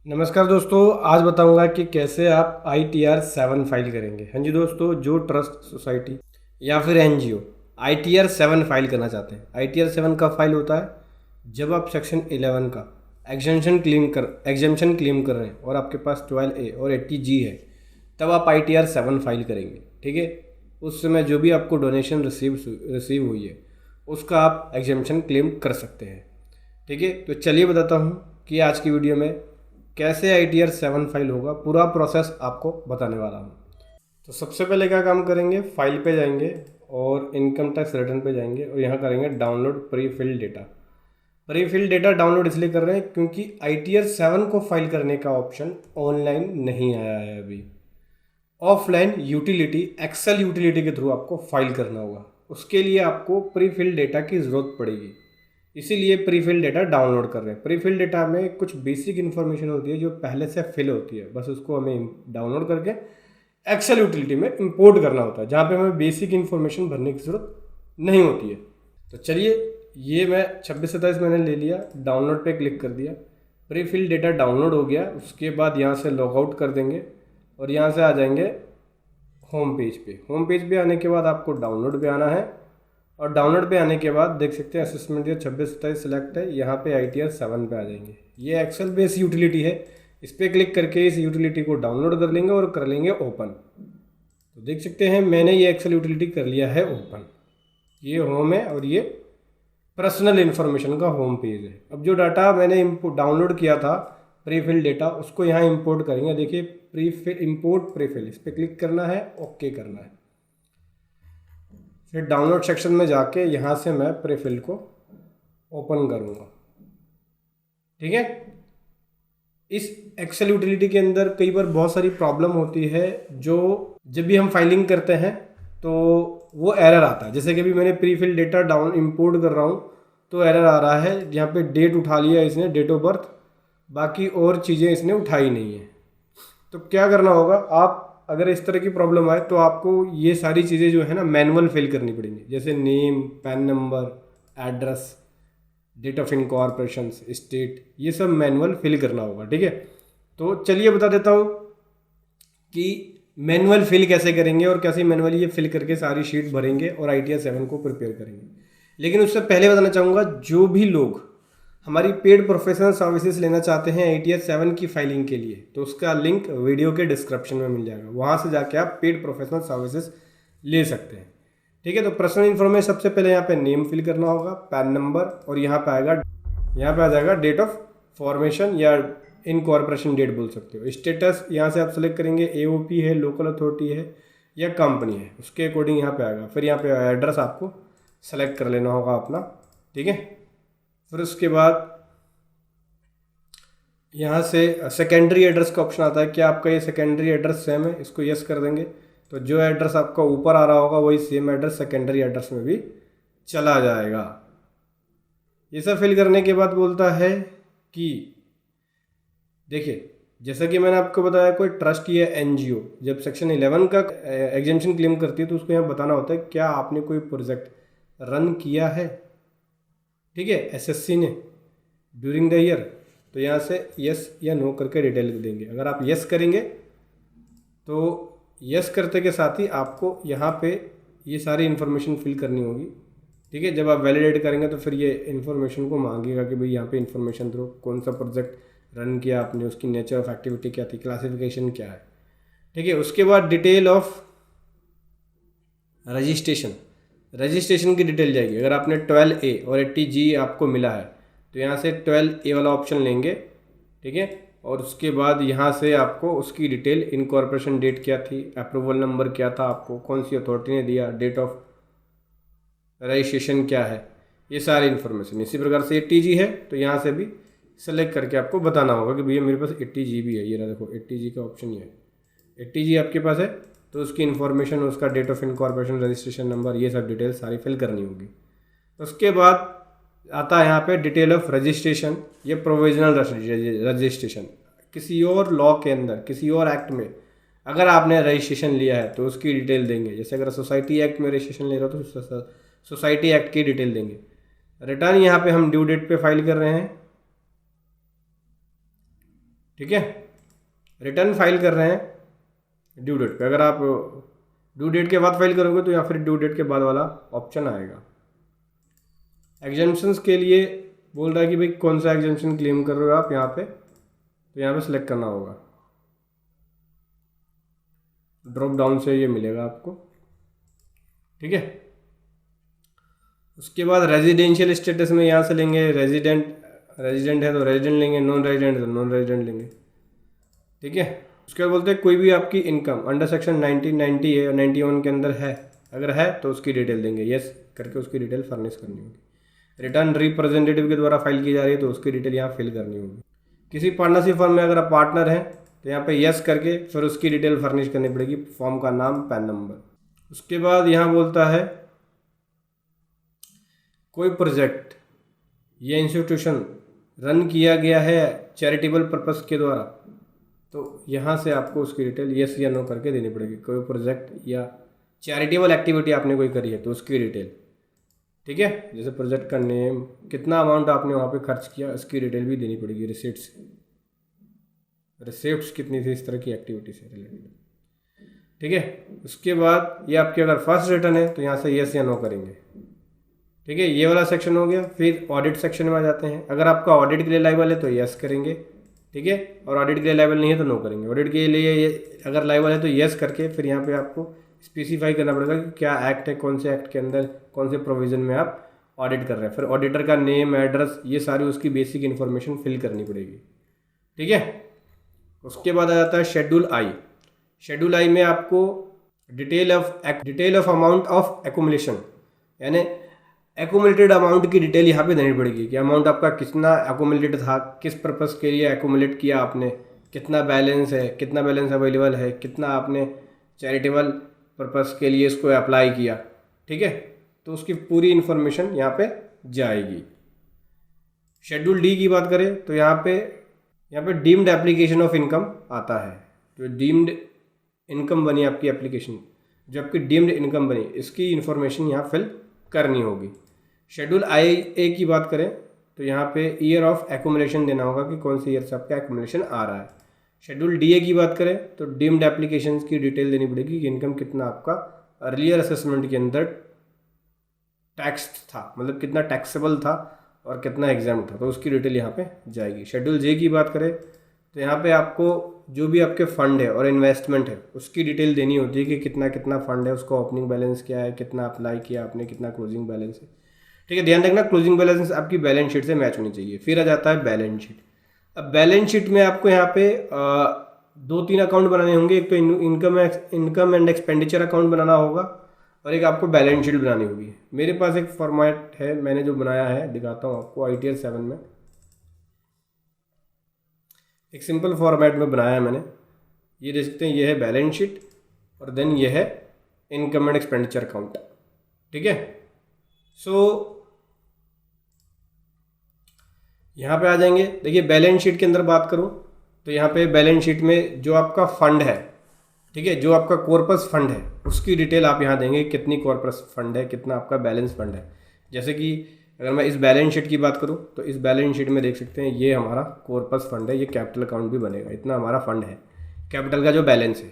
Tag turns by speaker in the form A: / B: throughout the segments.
A: नमस्कार दोस्तों, आज बताऊंगा कि कैसे आप ITR-7 फाइल करेंगे। हाँ जी दोस्तों, जो ट्रस्ट सोसाइटी या फिर NGO ITR-7 फाइल करना चाहते हैं। ITR-7 का फाइल होता है जब आप सेक्शन 11 का एग्जेम्पशन क्लेम कर रहे हैं और आपके पास 12A और 80G है, तब आप ITR-7 फाइल करेंगे। ठीक है, उस समय जो भी आपको डोनेशन रिसीव हुई है उसका आप एग्जेम्पशन क्लेम कर सकते हैं। ठीक है, तो चलिए बताता हूँ कि आज की वीडियो में कैसे ITR-7 फाइल होगा, पूरा प्रोसेस आपको बताने वाला हूँ। तो सबसे पहले क्या काम करेंगे, फाइल पे जाएंगे और इनकम टैक्स रिटर्न पे जाएंगे और यहाँ करेंगे download pre filled data. Pre filled data download इसलिए कर रहे हैं क्योंकि ITR-7 को फाइल करने का ऑप्शन ऑनलाइन नहीं आया है अभी। ऑफलाइन यूटिलिटी एक्सेल यूटिलिटी के थ्रू आपको फाइल करना होगा, उसके लिए आपको प्री फिल्ड डेटा की ज़रूरत पड़ेगी। इसीलिए प्री फिल डेटा डाउनलोड कर रहे हैं। प्री फिल डेटा में कुछ बेसिक इन्फॉर्मेशन होती है जो पहले से फिल होती है, बस उसको हमें डाउनलोड करके एक्सेल यूटिलिटी में इंपोर्ट करना होता है, जहाँ पे हमें बेसिक इन्फॉर्मेशन भरने की ज़रूरत नहीं होती है। तो चलिए, ये मैं 26-27 मैंने ले लिया, डाउनलोड पे क्लिक कर दिया, प्री फिल डेटा डाउनलोड हो गया। उसके बाद यहाँ से लॉग आउट कर देंगे और यहाँ से आ जाएंगे होम पेज पे। होम पेज पे आने के बाद आपको डाउनलोड पे आना है और डाउनलोड पे आने के बाद देख सकते हैं असेसमेंट ईयर 26-27 सेलेक्ट है, यहाँ पे ITR-7 पे आ जाएंगे। ये एक्सेल बेस यूटिलिटी है, इस पर क्लिक करके इस यूटिलिटी को डाउनलोड कर लेंगे और कर लेंगे ओपन। तो देख सकते हैं मैंने ये एक्सेल यूटिलिटी कर लिया है ओपन। ये होम है और ये पर्सनल इन्फॉर्मेशन का होम पेज है। अब जो डाटा मैंने डाउनलोड किया था प्री फिल डेटा, उसको यहाँ इम्पोर्ट करेंगे। देखिए इम्पोर्ट प्री फिल, इस पर क्लिक करना है, ओके करना है। फिर डाउनलोड सेक्शन में जाके यहाँ से मैं प्रीफिल को ओपन करूँगा। ठीक है, इस एक्सेल यूटिलिटी के अंदर कई बार बहुत सारी प्रॉब्लम होती है, जो जब भी हम फाइलिंग करते हैं तो वो एरर आता है। जैसे कि अभी मैंने प्रीफिल डेटा इंपोर्ट कर रहा हूँ तो एरर आ रहा है, यहाँ पे डेट उठा लिया इसने, डेट ऑफ बर्थ, बाकी और चीज़ें इसने उठाई नहीं है। तो क्या करना होगा, आप अगर इस तरह की प्रॉब्लम आए तो आपको ये सारी चीज़ें जो है ना मैनुअल फिल करनी पड़ेंगी, जैसे name, PAN number, address, date of incorporation, state, ये सब मैनुअल फिल करना होगा। ठीक है, तो चलिए बता देता हूँ कि मैनुअल फिल कैसे करेंगे और कैसे मैनुअली ये फिल करके सारी शीट भरेंगे और ITR-7 को प्रिपेयर करेंगे। लेकिन उससे पहले बताना चाहूँगा, जो भी लोग हमारी पेड प्रोफेशनल सर्विसेज लेना चाहते हैं ITR-7 की फाइलिंग के लिए, तो उसका लिंक वीडियो के डिस्क्रिप्शन में मिल जाएगा, वहाँ से जाके आप पेड प्रोफेशनल सर्विसेज ले सकते हैं। ठीक है, तो पर्सनल इन्फॉर्मेशन सबसे पहले यहाँ पे नेम फिल करना होगा, पैन नंबर, और यहाँ पे आ जाएगा डेट ऑफ फॉर्मेशन या इनकॉर्पोरेशन डेट बोल सकते हो। स्टेटस यहाँ से आप सेलेक्ट करेंगे, AOP है, लोकल अथॉरिटी है या कंपनी है, उसके अकॉर्डिंग यहाँ पे आएगा। फिर यहाँ पे एड्रेस आपको सेलेक्ट कर लेना होगा अपना। ठीक है, फिर उसके बाद यहाँ से सेकेंडरी एड्रेस का ऑप्शन आता है, क्या आपका ये सेकेंडरी एड्रेस सेम है, इसको यस कर देंगे। तो जो एड्रेस आपका ऊपर आ रहा होगा वही सेम एड्रेस सेकेंडरी एड्रेस में भी चला जाएगा। ये सब फिल करने के बाद बोलता है कि देखिए, जैसा कि मैंने आपको बताया, कोई ट्रस्ट या NGO जब सेक्शन 11 का एग्जेम्पशन क्लेम करती है तो उसको यहाँ बताना होता है क्या आपने कोई प्रोजेक्ट रन किया है, ठीक है, SSC ने ड्यूरिंग द ईयर। तो यहाँ से यस या नो करके डिटेल देंगे। अगर आप यस करेंगे तो यस करते के साथ ही आपको यहाँ पे ये सारी इन्फॉर्मेशन फिल करनी होगी। ठीक है, जब आप वैलिडेट करेंगे तो फिर ये इन्फॉर्मेशन को मांगेगा कि भाई यहाँ पे इन्फॉर्मेशन दो, कौन सा प्रोजेक्ट रन किया आपने, उसकी नेचर ऑफ एक्टिविटी क्या थी, क्लासिफिकेशन क्या है। ठीक है, उसके बाद डिटेल ऑफ रजिस्ट्रेशन की डिटेल जाएगी। अगर आपने 12A और 80G आपको मिला है तो यहाँ से 12A वाला ऑप्शन लेंगे। ठीक है, और उसके बाद यहाँ से आपको उसकी डिटेल, इनकॉर्पोरेशन डेट क्या थी, अप्रूवल नंबर क्या था आपको, कौन सी अथॉरिटी ने दिया, डेट ऑफ रजिस्ट्रेशन क्या है, ये सारी इन्फॉर्मेशन। इसी प्रकार से 80G है तो यहाँ से भी सेलेक्ट करके आपको बताना होगा कि भैया मेरे पास 80G भी है। ये रहा देखो, 80G का ऑप्शन ये है, 80G आपके पास है तो उसकी इन्फॉर्मेशन, उसका date of incorporation, registration number, ये सब डिटेल सारी फिल करनी होगी। उसके बाद आता है यहाँ पे डिटेल ऑफ रजिस्ट्रेशन, ये प्रोविजनल रजिस्ट्रेशन। किसी और लॉ के अंदर, किसी और एक्ट में अगर आपने रजिस्ट्रेशन लिया है तो उसकी डिटेल देंगे। जैसे अगर सोसाइटी एक्ट में रजिस्ट्रेशन ले रहे हो तो सोसाइटी एक्ट की डिटेल देंगे। रिटर्न यहाँ पे हम ड्यू डेट पे फाइल कर रहे हैं। ठीक है। रिटर्न फाइल कर रहे हैं ड्यू डेट पे, अगर आप ड्यू डेट के बाद फाइल करोगे तो या फिर ड्यू डेट के बाद वाला ऑप्शन आएगा। एग्जाम्पशंस के लिए बोल रहा है कि भाई कौन सा एग्जाम्पशन क्लेम कर रहे हो आप यहाँ पे, तो यहाँ पे सिलेक्ट करना होगा। ड्रॉप डाउन से ये मिलेगा आपको, ठीक है। उसके बाद रेजिडेंशियल स्टेटस में यहाँ से लेंगे रेजिडेंट है तो रेजिडेंट लेंगे, नॉन रेजिडेंट है तो नॉन रेजिडेंट लेंगे, ठीक है। उसके बाद बोलते हैं कोई भी आपकी इनकम अंडर सेक्शन 1990 है और 91 के अंदर है, अगर है तो उसकी डिटेल देंगे, यस करके उसकी डिटेल फर्निश करनी होगी। रिटर्न रिप्रेजेंटेटिव के द्वारा फाइल की जा रही है तो उसकी डिटेल यहाँ फिल करनी होगी। किसी पार्टनरशिप फर्म में अगर आप पार्टनर हैं तो यहाँ पे यस करके फिर उसकी डिटेल फर्निश करनी पड़ेगी, फॉर्म का नाम, पैन नंबर। उसके बाद यहाँ बोलता है कोई प्रोजेक्ट या इंस्टीट्यूशन रन किया गया है चैरिटेबल पर्पस के द्वारा, तो यहाँ से आपको उसकी डिटेल यस या नो करके देनी पड़ेगी। कोई प्रोजेक्ट या चैरिटेबल एक्टिविटी आपने कोई करी है तो उसकी डिटेल, ठीक है। जैसे प्रोजेक्ट का नेम, कितना अमाउंट आपने वहाँ पे खर्च किया, उसकी डिटेल भी देनी पड़ेगी। रिसिप्ट्स कितनी थी इस तरह की एक्टिविटी से रिलेटेड, ठीक है। उसके बाद ये आपके अगर फर्स्ट रिटर्न है तो यहाँ से यस या नो करेंगे, ठीक है। ये वाला सेक्शन हो गया। फिर ऑडिट सेक्शन में आ जाते हैं। अगर आपका ऑडिट के लिए लायबल है तो यस करेंगे, ठीक है, और ऑडिट के लिए लायबल नहीं है तो नो करेंगे। ऑडिट के लिए अगर लायबल है तो यस करके फिर यहाँ पे आपको स्पेसिफाई करना पड़ेगा कि क्या एक्ट है, कौन से एक्ट के अंदर कौन से प्रोविज़न में आप ऑडिट कर रहे हैं। फिर ऑडिटर का नेम, एड्रेस, ये सारी उसकी बेसिक इन्फॉर्मेशन फिल करनी पड़ेगी, ठीक है। उसके बाद आ जाता है शेड्यूल आई। शेड्यूल आई में आपको detail of amount of accumulation, यानी एकुमुलेटेड अमाउंट की डिटेल यहाँ पे देनी पड़ेगी कि अमाउंट आपका कितना एकुमुलेटेड था, किस पर्पस के लिए एकुमुलेट किया आपने, कितना बैलेंस है, कितना बैलेंस अवेलेबल है, कितना आपने चैरिटेबल पर्पस के लिए इसको अप्लाई किया, ठीक है। तो उसकी पूरी इन्फॉर्मेशन यहाँ पे जाएगी। शेड्यूल डी की बात करें तो यहाँ पे डीम्ड एप्लीकेशन ऑफ इनकम आता है। जो डीम्ड इनकम बनी आपकी एप्लीकेशन, जो आपकी डीम्ड इनकम बनी, इसकी इन्फॉर्मेशन यहाँ फिल करनी होगी। शेड्यूल आई ए की बात करें तो यहाँ पे ईयर ऑफ एकुमुलेशन देना होगा कि कौन सी ईयर से आपका एकुमुलेशन आ रहा है। शेड्यूल डी ए की बात करें तो डीम्ड एप्लीकेशंस की डिटेल देनी पड़ेगी कि इनकम कितना आपका अर्लियर असेसमेंट के अंदर टैक्स था, मतलब कितना टैक्सेबल था और कितना एग्जाम था, तो उसकी डिटेल यहाँ पे जाएगी। शेड्यूल जे की बात करें तो यहाँ पे आपको जो भी आपके फंड है और इन्वेस्टमेंट है उसकी डिटेल देनी होती है कि कितना कितना फंड है, उसका ओपनिंग बैलेंस क्या है, कितना अप्लाई किया आपने, कितना क्लोजिंग बैलेंस है, ठीक है। ध्यान रखना क्लोजिंग बैलेंस आपकी बैलेंस शीट से मैच होनी चाहिए। फिर आ जाता है बैलेंस शीट। अब बैलेंस शीट में आपको यहाँ पे 2-3 अकाउंट बनाने होंगे। एक तो इनकम एंड एक्सपेंडिचर अकाउंट बनाना होगा और एक आपको बैलेंस शीट बनानी होगी। मेरे पास एक फॉर्मेट है, मैंने जो बनाया है दिखाता हूँ आपको। ITR 7 में एक सिंपल फॉर्मेट में बनाया है मैंने। ये देख सकते हैं, ये है बैलेंस शीट और देन ये है इनकम एंड एक्सपेंडिचर अकाउंट, ठीक है। सो यहाँ पे आ जाएंगे। देखिए बैलेंस शीट के अंदर बात करूँ तो यहाँ पे बैलेंस शीट में जो आपका फंड है, ठीक है, जो आपका कॉर्पस फंड है उसकी डिटेल आप यहाँ देंगे, कितनी कॉर्पस फंड है, कितना आपका बैलेंस फंड है। जैसे कि अगर मैं इस बैलेंस शीट की बात करूँ तो इस बैलेंस शीट में देख सकते हैं ये हमारा कॉर्पस फंड है, ये कैपिटल अकाउंट भी बनेगा, इतना हमारा फंड है, कैपिटल का जो बैलेंस है,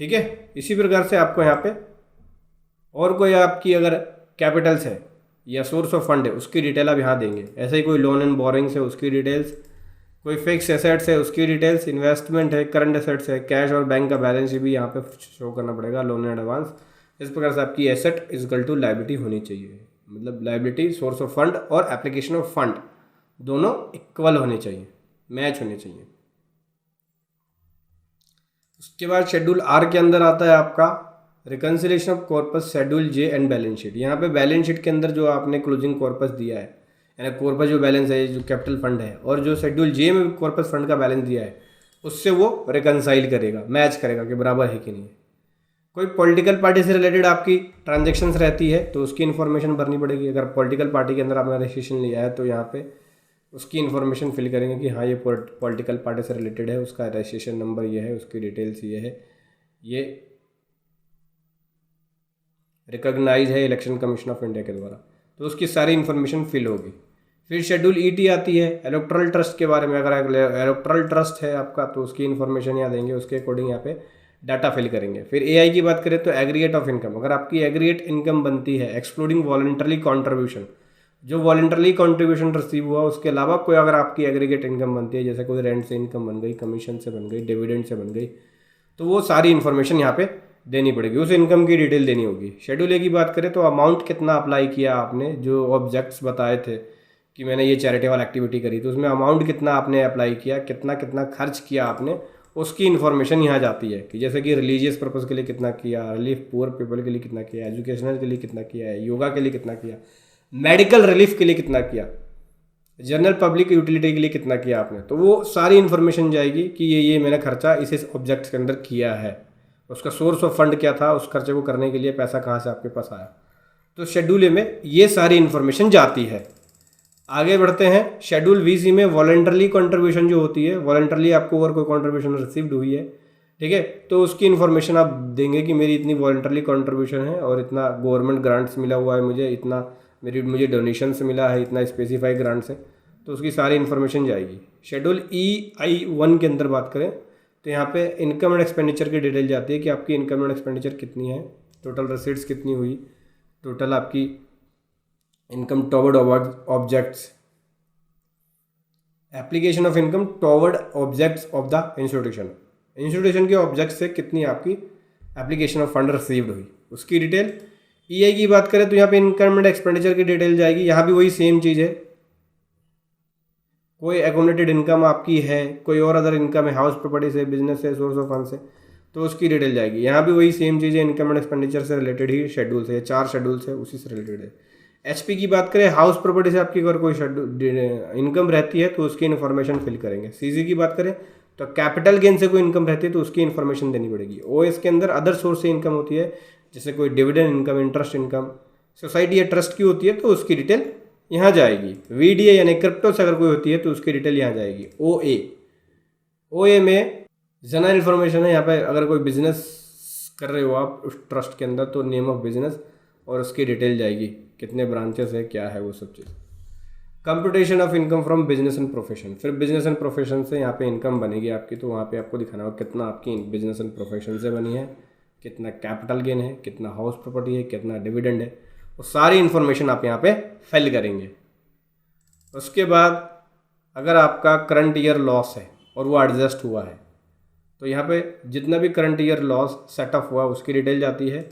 A: ठीक है। इसी प्रकार से आपको यहाँ पे और कोई आपकी अगर कैपिटल्स है या सोर्स ऑफ फंड है उसकी डिटेल आप यहाँ देंगे। ऐसे ही कोई लोन एंड बोरिंग्स है उसकी डिटेल्स, कोई फिक्स एसेट्स है उसकी डिटेल्स, इन्वेस्टमेंट है, करंट एसेट्स है, कैश और बैंक का बैलेंस भी यहाँ पे शो करना पड़ेगा, लोन एंड एडवांस। इस प्रकार से आपकी एसेट इक्वल टू लायबिलिटी होनी चाहिए, मतलब लायबिलिटी, सोर्स ऑफ फंड और एप्लीकेशन ऑफ फंड दोनों इक्वल होने चाहिए, मैच होने चाहिए। उसके बाद शेड्यूल आर के अंदर आता है आपका reconciliation of corpus, schedule J and balance sheet. यहाँ पे बैलेंस शीट के अंदर जो आपने क्लोजिंग कॉर्पस दिया है, यानी कॉर्पस जो बैलेंस है, जो कैपिटल फंड है, और जो शेड्यूल जे में कॉर्पस फंड का बैलेंस दिया है उससे वो रिकन्साइल करेगा, मैच करेगा कि बराबर है कि नहीं। कोई पॉलिटिकल पार्टी से रिलेटेड आपकी ट्रांजेक्शन्स रहती है तो उसकी इन्फॉर्मेशन भरनी पड़ेगी। अगर पॉलिटिकल पार्टी के अंदर आपने रजिस्ट्रेशन लिया है तो यहाँ पे उसकी इन्फॉर्मेशन फिल करेंगे कि हाँ ये पॉलिटिकल पार्टी से रिलेटेड है, उसका रजिस्ट्रेशन नंबर ये है, उसकी डिटेल्स ये है, ये रिकॉग्नाइज है इलेक्शन कमीशन ऑफ इंडिया के द्वारा, तो उसकी सारी इन्फॉर्मेशन फिल होगी। फिर शेड्यूल ईटी आती है इलेक्टोरल ट्रस्ट के बारे में। अगर इलेक्टोरल ट्रस्ट है आपका तो उसकी इन्फॉर्मेशन यहाँ देंगे, उसके अकॉर्डिंग यहाँ पे डाटा फिल करेंगे। फिर एआई की बात करें तो एग्रीगेट ऑफ इनकम, अगर आपकी एग्रीगेट इनकम बनती है एक्सक्लूडिंग वॉलंटरी कॉन्ट्रीब्यूशन, जो वॉलंटरी कॉन्ट्रीब्यूशन रिसीव हुआ उसके अलावा कोई अगर आपकी एग्रीगेट इनकम बनती है, जैसे कोई रेंट से इनकम बन गई, कमीशन से बन गई, डिविडेंड से बन गई, तो वो सारी इन्फॉर्मेशन यहाँ पे देनी पड़ेगी, उस इनकम की डिटेल देनी होगी। शेड्यूल ए की बात करें तो अमाउंट कितना अप्लाई किया आपने, जो ऑब्जेक्ट्स बताए थे कि मैंने ये चैरिटेबल एक्टिविटी करी तो उसमें अमाउंट कितना आपने अप्लाई किया, कितना कितना खर्च किया आपने, उसकी इन्फॉर्मेशन यहाँ जाती है। कि जैसे कि रिलीजियस पर्पज़ के लिए कितना किया, रिलीफ पुअर पीपल के लिए कितना किया, एजुकेशनल के लिए कितना किया है, योगा के लिए कितना किया, मेडिकल रिलीफ के लिए कितना किया, जनरल पब्लिक यूटिलिटी के लिए कितना किया आपने, तो वो सारी इन्फॉर्मेशन जाएगी कि ये मैंने खर्चा इस ऑब्जेक्ट के अंदर किया है, उसका सोर्स ऑफ फंड क्या था, उस खर्चे को करने के लिए पैसा कहाँ से आपके पास आया। तो शेड्यूल ए में ये सारी इन्फॉर्मेशन जाती है। आगे बढ़ते हैं। शेड्यूल वीसी में वॉलंटरली कंट्रीब्यूशन जो होती है, वॉलंटरली आपको अगर कोई कंट्रीब्यूशन रिसीव्ड हुई है, ठीक है, तो उसकी इन्फॉर्मेशन आप देंगे कि मेरी इतनी वॉलंटरली कंट्रीब्यूशन है और इतना गवर्नमेंट ग्रांट्स मिला हुआ है मुझे, इतना मुझे डोनेशन से मिला है, इतना स्पेसिफाई ग्रांट्स है, तो उसकी सारी इन्फॉर्मेशन जाएगी। शेड्यूल EI1 के अंदर बात करें तो यहाँ पे इनकम एंड एक्सपेंडिचर की डिटेल जाती है कि आपकी इनकम एंड एक्सपेंडिचर कितनी है, टोटल रिसीट्स कितनी हुई, टोटल आपकी income toward objects, application of income toward objects of the institution के ऑब्जेक्ट से कितनी आपकी एप्लीकेशन ऑफ फंड रिसीव्ड हुई, उसकी डिटेल। EI की बात करें तो यहाँ पे इनकम एंड एक्सपेंडिचर की डिटेल जाएगी। यहाँ भी वही सेम चीज़ है, कोई एकोमोडेटेड इनकम आपकी है, कोई और अदर इनकम है, हाउस प्रॉपर्टी से, बिजनेस से, सोर्स ऑफ फंड से, तो उसकी डिटेल जाएगी। यहाँ भी वही सेम चीज़ है, इनकम एंड एक्सपेंडिचर से रिलेटेड ही शेड्यूल से, 4 शेड्यूल से उसी से रिलेटेड है। HP की बात करें, हाउस प्रॉपर्टी से आपकी अगर कोई इनकम रहती है तो उसकी इन्फॉर्मेशन फिल करेंगे। CG की बात करें तो कैपिटल गेन से कोई इनकम रहती है तो उसकी इन्फॉर्मेशन देनी पड़ेगी। OS के अंदर अदर सोर्स से इनकम होती है, जैसे कोई dividend income, interest income, society या ट्रस्ट की होती है तो उसकी डिटेल यहाँ जाएगी। VDA यानी क्रिप्टो से अगर कोई होती है तो उसकी डिटेल यहाँ जाएगी। OA में जनरल इन्फॉर्मेशन है, यहाँ पे अगर कोई बिजनेस कर रहे हो आप उस ट्रस्ट के अंदर तो नेम ऑफ बिजनेस और उसकी डिटेल जाएगी, कितने ब्रांचेस है, क्या है, वो सब चीज़। Computation of income from business and profession, फिर बिजनेस एंड प्रोफेशन से यहाँ पे इनकम बनेगी आपकी, तो वहाँ पे आपको दिखाना होगा कितना आपकी बिजनेस एंड प्रोफेशन से बनी है, कितना कैपिटल गेन है, कितना हाउस प्रॉपर्टी है, कितना डिविडेंड है, वो सारी इन्फॉर्मेशन आप यहाँ पे फिल करेंगे। उसके बाद अगर आपका करंट ईयर लॉस है और वो एडजस्ट हुआ है तो यहाँ पे जितना भी करंट ईयर लॉस सेटअप हुआ उसकी डिटेल जाती है।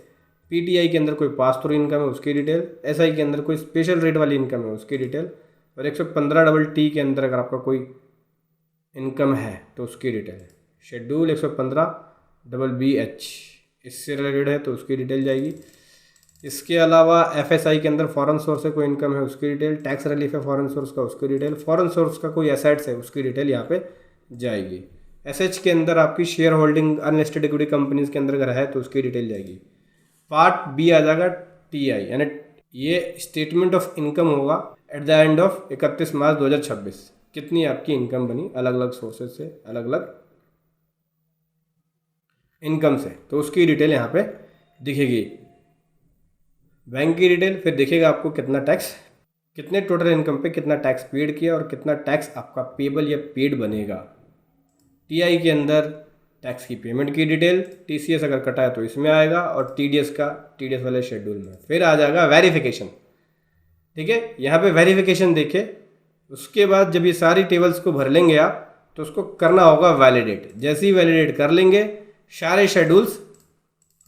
A: PTI के अंदर कोई पास थ्रू इनकम है उसकी डिटेल, SI के अंदर कोई स्पेशल रेट वाली इनकम है उसकी डिटेल, और 115 T के अंदर अगर आपका कोई इनकम है तो उसकी डिटेल है। शेड्यूल 115 BH इससे रिलेटेड है तो उसकी डिटेल जाएगी। इसके अलावा FSI के अंदर फॉरेन सोर्स से कोई इनकम है उसकी डिटेल, टैक्स रिलीफ है फॉरेन सोर्स का उसकी डिटेल, फॉरेन सोर्स का कोई एसेट्स है उसकी डिटेल यहाँ पे जाएगी। SH के अंदर आपकी share holding unlisted equity companies के अंदर अगर है तो उसकी डिटेल जाएगी। पार्ट B आ जाएगा TI, यानी ये स्टेटमेंट ऑफ इनकम होगा एट द एंड ऑफ 31 मार्च 2026, कितनी आपकी इनकम बनी अलग अलग सोर्सेज से, अलग अलग इनकम से, तो उसकी डिटेल यहाँ पे दिखेगी। बैंक की डिटेल, फिर दिखेगा आपको कितना टैक्स, कितने टोटल इनकम पे कितना टैक्स पेड किया और कितना टैक्स आपका पेबल या पेड बनेगा। TI के अंदर टैक्स की पेमेंट की डिटेल, TCS अगर कटा है तो इसमें आएगा, और TDS वाले शेड्यूल में। फिर आ जाएगा वेरिफिकेशन, ठीक है, यहाँ पे वेरिफिकेशन देखे उसके बाद जब ये सारी टेबल्स को भर लेंगे आप तो उसको करना होगा वैलिडेट। जैसे ही वैलिडेट कर लेंगे सारे शेड्यूल्स,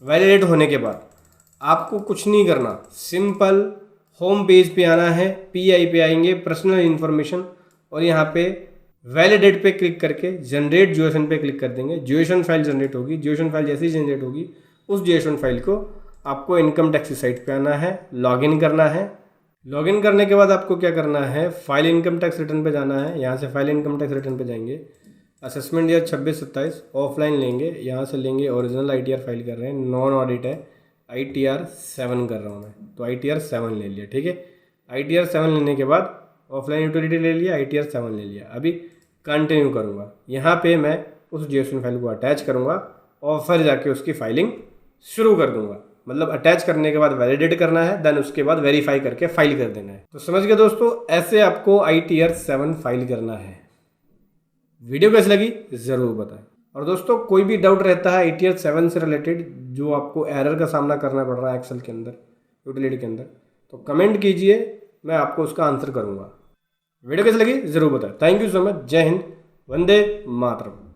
A: वैलिडेट होने के बाद आपको कुछ नहीं करना, सिंपल होम पेज पे आना है, PI पे आएंगे, पर्सनल इन्फॉर्मेशन, और यहाँ पे वैलिडेट पे क्लिक करके जनरेट ज्यूएशन पे क्लिक कर देंगे। ज्यूएशन फाइल जनरेट होगी, ज्यूएशन फाइल जैसे ही जनरेट होगी उस ज्यूएशन फाइल को आपको इनकम टैक्स की साइट पे आना है, लॉगिन करना है। लॉगिन करने के बाद आपको क्या करना है, फाइल इनकम टैक्स रिटर्न पे जाना है। यहाँ से फाइल इनकम टैक्स रिटर्न पे जाएंगे, असेसमेंट ईयर 26-27 ऑफलाइन लेंगे, यहाँ से लेंगे ओरिजिनल ITR फाइल कर रहे हैं, नॉन ऑडिट है, ITR 7 कर रहा हूँ मैं, तो ITR 7 ले लिया, ठीक है। ITR 7 लेने के बाद ऑफलाइन यूटिलिटी ले लिया, ITR 7 ले लिया। अभी कंटिन्यू करूँगा, यहाँ पे मैं उस JSON फाइल को अटैच करूँगा और फिर जाके उसकी फाइलिंग शुरू कर दूँगा। मतलब अटैच करने के बाद वैलिडेट करना है, देन उसके बाद वेरीफाई करके फाइल कर देना है। तो समझ गए दोस्तों, ऐसे आपको ITR 7 फाइल करना है। वीडियो कैसी लगी ज़रूर बताएं। और दोस्तों कोई भी डाउट रहता है ITR 7 से रिलेटेड, जो आपको एरर का सामना करना पड़ रहा है एक्सेल के अंदर, यूटिलिटी के अंदर, तो कमेंट कीजिए, मैं आपको उसका आंसर करूँगा। वीडियो कैसी लगी ज़रूर बताएं। Thank you so much. जय हिंद, वंदे मातरम।